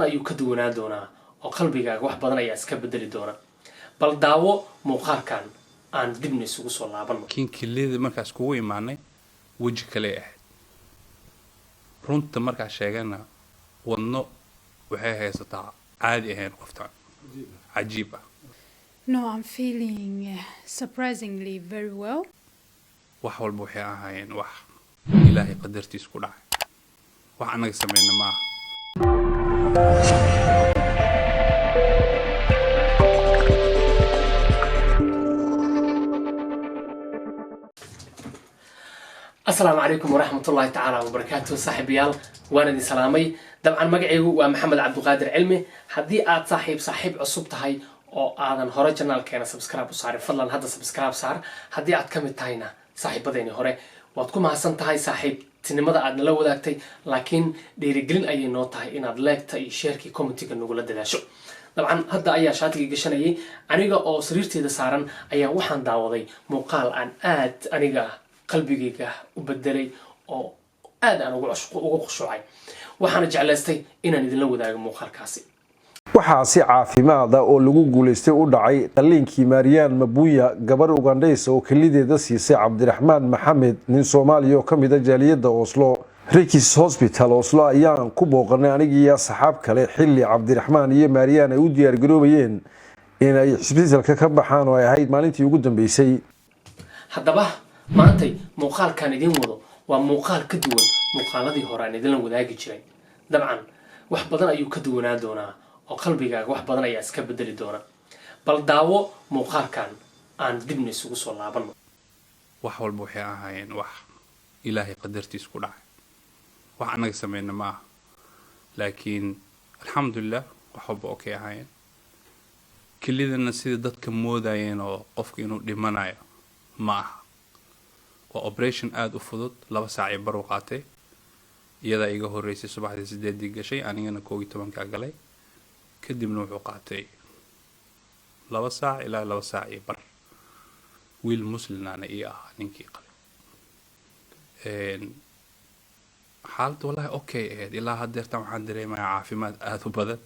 ayuu ka duwanaan doonaa oo qalbigaaga wax badan ayaa iska bedeli doona bal daawo muuqaalkan aan dibna isugu soo laabanno kinkilida markaas kugu imaanay waji kale ahayd runta markaas sheegana wadno waxay haysataa caadi ahayn qoftaan cajiib ah. No, I'm feeling surprisingly very well. wax walba waxay ahaayeen wax ilaahay qadartiis ku dhacay wax anaga sameeyna ma aha. السلام عليكم ورحمة الله تعالى وبركاته صاحب يال وانا دي سلامي طبعا مقعي ومحمد عبد القادر علمي حدي آد صاحب عصوب تهي او آدن هورا جنال كينا سبسكرايب وصاري فضلا هذا سبسكرايب صار حدي آد كمي تهينا صاحب بديني هوري وادكم حسن تهي صاحب تنمدا آدن لو داكتي لكن ديريقلين اي نو تهي إن آد لايك تهي شيركي كومنتيك نقول دلاشو طبعا هذا ايا شاتي قشانيي انيغا او سريرتي دا سارن ايا وحان داوضي موقال عن آد انيغا qalbigayga u bedelay oo aad aan ugu qushuucay waxaan jeclaystay inaan idin la wadaago muuqaalkaasi. waxaa si caafimaad ah oo lagu guuleystay u dhacay qaliinkii Maryam Mabuya gabar Ugandhaysa oo kalideeda siisay Cabdiraxmaan Maxamed nin Soomaali oo kamid ah jaaliyada Oslo Rikis Hospital Oslo ayaan ku booqanay aniga saxaab kale xilli Cabdiraxmaan iyo Maryam ay u diyaar garoobayeen in ay isbitaalka ka baxaan oo ay ahayd maalintii ugu dambeysay. haddaba maantay muuqaalkan idin wado waa muuqaal ka duwan muuqaaladii hore aan idin la wadaagi jiray dabcan wax badan ayuu ka duwanaan doonaa oo qalbigaaga wax badan ayaa iska bedeli doona bal daawo muuqaalkan aan dibna isugu soo laabanno. wax walba waxay ahaayeen wax ilaahay qadartiis ku dhacay wax anaga sameeyna ma aha laakiin alxamdulillah wax walba okay ahaayeen kilidana sida dadka moodayeen oo qofka inuu dhimanayo ma aha operation aad u fudud 2 saac iyo bar u qaatay iyada iga horeysay subaxdii 8 gashay anigana 12 ka galay kadibna wuxuu qaatay 2 saac ilaa 2 saac iyo bar wiil muslimana iyo ninkii qalay xaalad wallahi okay ahayd ilaa haddeertan waxaan dareemayaa caafimaad aad u badan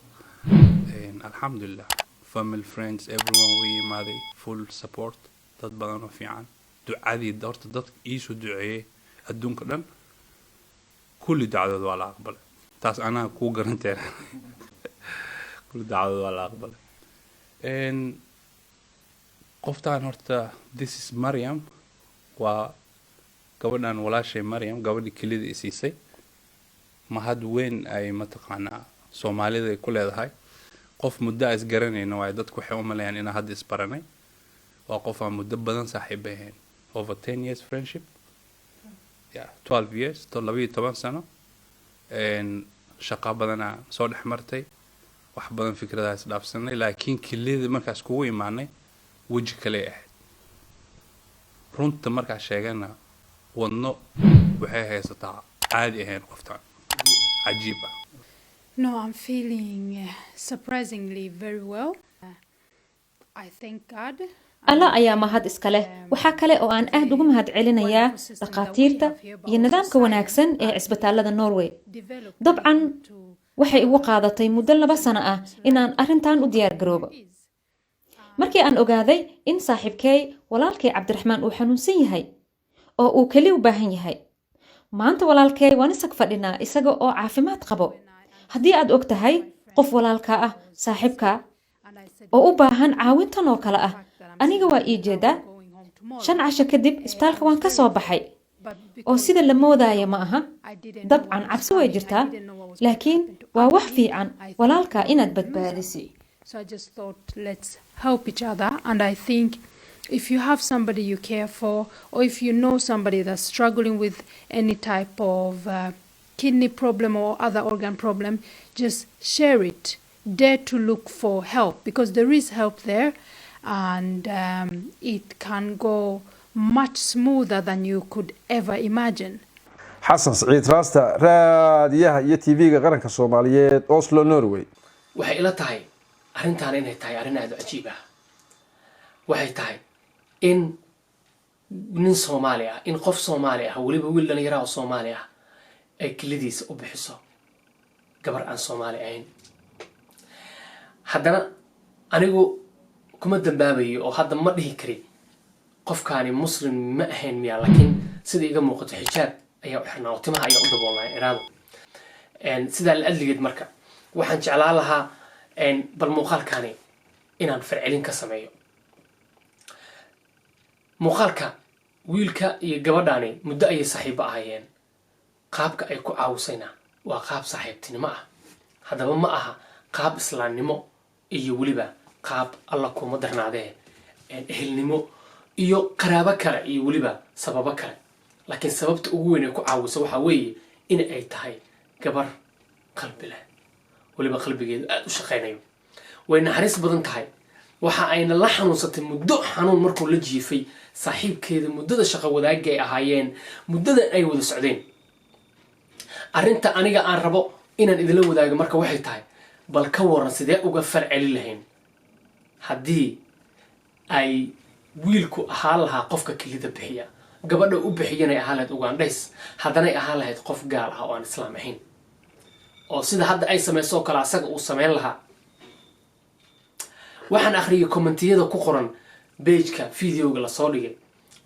alxamdulillah family friends everyone we imaaday full support dad badan oo fiican ducadii doorta dadka iisu duceeyay adduunka dhan kulli dacdooda waa la aqbalay taas anaa ku garanteen kulli dacdooda waa la aqbalay qoftaan horta this is Maryam waa gabadhan walaashay Maryam gabadhii kelida i siisay mahad weyn ay mataqaanaa Soomaalida ay ku leedahay qof muddo is garanayna waa dadku waxay u maleeyaan in hadda is baranay waa qof aan muddo badan saaxiib ahayn over 10 years friendship 12 years to 12 sano shaqa badana soo dhaxmartay wax badan fikradaas dhaafsanay laakiin kilida markaas kugu imaanay waji kale ahayd runta markaas sheegana wadno waxay haysataa caadi ahayn qoftaan cajiib ah. No, I'm feeling surprisingly very well. I thank God. alla ayaa mahad iska leh waxaa kale oo aan aad ugu mahad celinayaa dhaqaatiirta iyo nidaamka wanaagsan ee cisbitaalada Norway dabcan waxay igu qaadatay muddo 2 sano ah inaan arintan u diyaar garoobo markii aan ogaaday in saaxiibkay walaalkay Cabdiraxmaan uu xanuunsan yahay oo uu kali u baahan yahay maanta walaalkay waan isag fadhinaa isaga oo caafimaad qabo haddii aad og tahay qof walaalka ah saaxiibka oo u baahan caawintan oo kale ah aniga waa ii jeedaa 5 casho kadib isbitaalka waan ka soo baxay oo sida la moodaayo ma aha dabcan cabsi way jirtaa laakiin waa wax fiican walaalka inaad badbaadisay. So I just thought let's help each other, and I think if you have somebody you care for, or if you know somebody that's struggling with any type of kidney problem or other organ problem, just share it. Dare to look for help because there is help there. And it can go much smoother than you could ever imagine. Xasan Saciid Raasta raadiyaha iyo TV-ga qaranka Soomaaliyeed Oslo Norway. waxay ila tahay arrintan inay tahay arrin aad u cajiib ah waxay tahay in nin Soomaali ah in qof Soomaali ah waliba wiil dhalinyaro oo Soomaali ah ay kalidiisa u bixiso gabar aan Soomaali ahayn haddana anigu kuma dambaabayo oo hadda ma dhihi kari qofkaani muslim ma ahayn miyaa, laakiin sida iga muuqato xijaab ayaa u xirnaa oo timaha ayaa u daboolnaa iraado. sidaa la adligeed marka waxaan jeclaan lahaa bal muuqaalkaani inaan farcelin ka sameeyo. muuqaalka wiilka iyo gabadhaani muddo ayay saaxiibo ahaayeen, qaabka ay ku caawisayna waa qaab saaxiibtinimo ah, haddaba ma aha qaab islaamnimo iyo weliba qaab alla kuma darnaadee ehelnimo iyo qaraabo kale iyo weliba sababo kale. laakiin sababta ugu weyn ay ku caawiso waxaa weeye in ay tahay gabar qalbi leh, weliba qalbigeedu aada u shaqaynayo, way naxariis badan tahay. waxa ayna la xanuunsatay muddo xanuun markuu la jiifay saaxiibkeeda muddada shaqo wadaagga ay ahaayeen, muddada ay wada socdeen. arrinta aniga aan rabo inaan idinla wadaago marka waxay tahay bal ka waran sidee uga farceli lahayn haddii ay wiilku ahaan lahaa qofka kelida bixiya, gabadha u bixiyanay ahaan lahayd Ugandhays, haddanay ahaan lahayd qof gaal ah oo aan islaam ahayn, oo sida hadda ay samayso oo kale asaga uu samayn lahaa. waxaan akhriyay kommentiyada ku qoran pageka videoga lasoo dhigay,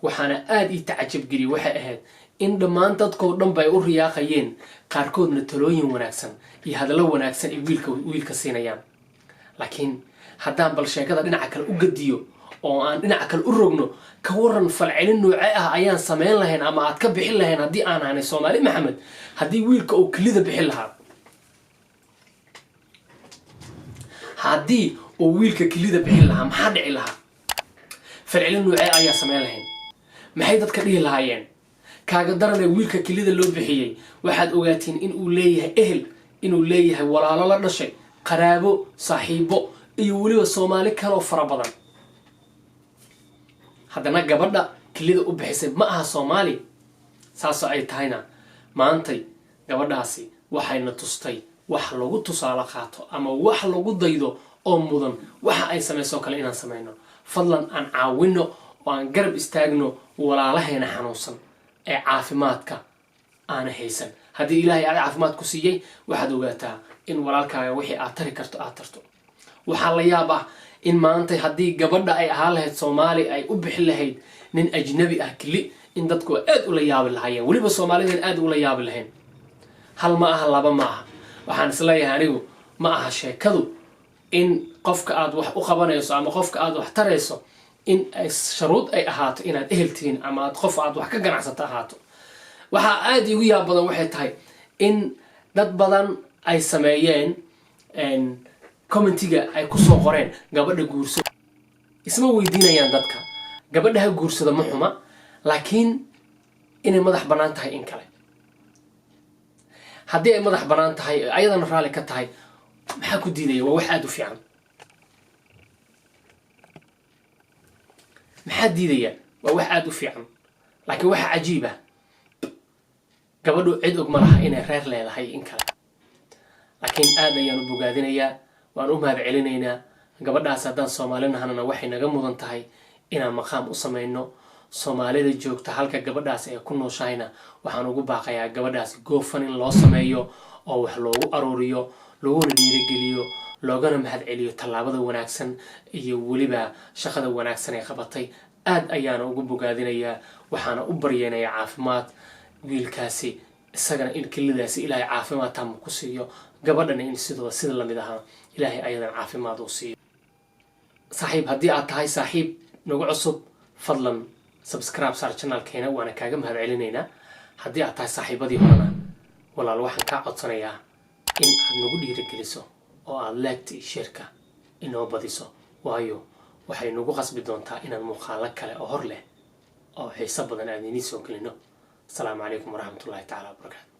waxaana aada ii tacajab geliyay waxay ahayd in dhammaan dadkoo dhan bay u riyaaqayeen, qaarkoodna talooyin wanaagsan iyo hadallo wanaagsan ay wiilka siinayaan. laakiin haddaan bal sheekada dhinaca kale u gadiyo oo aan dhinaca kale u rogno, ka waran falcelin noocee ah ayaan samayn lahayn ama aad ka bixin lahayn haddii aan ahanay Soomaali Maxamed, haddii wiilka uu kelida bixin lahaa, haddii uu wiilka kelida bixin lahaa maxaa dhici lahaa? falcelin noocee ayaa samayn lahayn? maxay dadka dhihi lahaayeen? kaaga daranee wiilka kelida loo bixiyey waxaad ogaatiin in uu leeyahay ehel, inuu leeyahay walaalo la dhashay, qaraabo, saaxiibo iyo weliba Soomaali kaloo fara badan. haddana gabadha kelida u bixisay ma aha Soomaali. saasoo ay tahayna maantay gabadhaasi waxayna tustay wax lagu tusaale qaato ama wax lagu daydo oo mudan waxa ay samayso kale inaan samayno. fadlan aan caawino oo aan garab istaagno walaalaheena xanuunsan ee caafimaadka aan haysan. haddii ilaahay aad caafimaad ku siiyay waxaad ogaataa in walaalkaaga wixii aad tari karto aad tarto. waxaa la yaab ah in maanta haddii gabadha ay ahaan lahayd Soomaali ay u bixi lahayd nin ajnabi ah keli, in dadku aad ula yaabi lahaayeen, weliba Soomaalidan aad ula yaabi lahayn. hal ma aha, laba ma aha. waxaan isleeyahay anigu ma aha sheekadu in qofka aad wax u qabanayso ama qofka aad wax tarayso in ay sharuud ay ahaato inaad ehel tihiin ama aad qof aad wax ka ganacsato ahaato. waxaa aada igu yaab badan waxay tahay in dad badan ay sameeyeen commentiga ay kusoo qoreen gabadha guurso. isma weydiinayaan dadka gabadhaha guursada ma xuma, laakiin inay madax bannaan tahay in kale. haddii ay madax bannaan tahay ayadana raalli ka tahay maxaa ku diidaya? waa wax aada u fiican. maxaa diidaya? waa wax aada u fiican. laakiin waxa cajiib ah gabadhu cid og ma laha inay reer leedahay in kale. laakiin aad ayaan u bogaadinayaa, waan u mahad celinaynaa. gabadhaas haddaan Soomaali nahanana waxay naga mudan tahay inaan maqaam u samayno. Soomaalida joogta halka gabadhaas ay ku nooshahayna waxaan ugu baaqayaa gabadhaas goofan in loo sameeyo oo wax loogu arooriyo, looguna dhiirigeliyo, loogana mahad celiyo tallaabada wanaagsan iyo weliba shaqada wanaagsan ay qabatay. aad ayaana ugu bogaadinayaa, waxaana u baryeenayaa caafimaad wiilkaasi, isagana in kelidaasi ilaahay caafimaad taam ku siiyo, gabadhana in sida lamid ahaa ilaahay ayadan caafimaad u siiyo. saaxiib, haddii aad tahay saaxiib nagu cusub, fadlan subscribe saar channelkeena, waana kaaga mahad celinaynaa. haddii aad tahay saaxiibadii horena, walaal waxaan kaa codsanayaa in aad nagu dhiirigeliso oo aad like iyo share-ka inoo badiso, waayo waxay nagu qasbi doontaa inaan muuqaalo kale oo hor leh oo xiiso badan aan idiin soo gelino. السلام عليكم ورحمة الله تعالى وبركاته.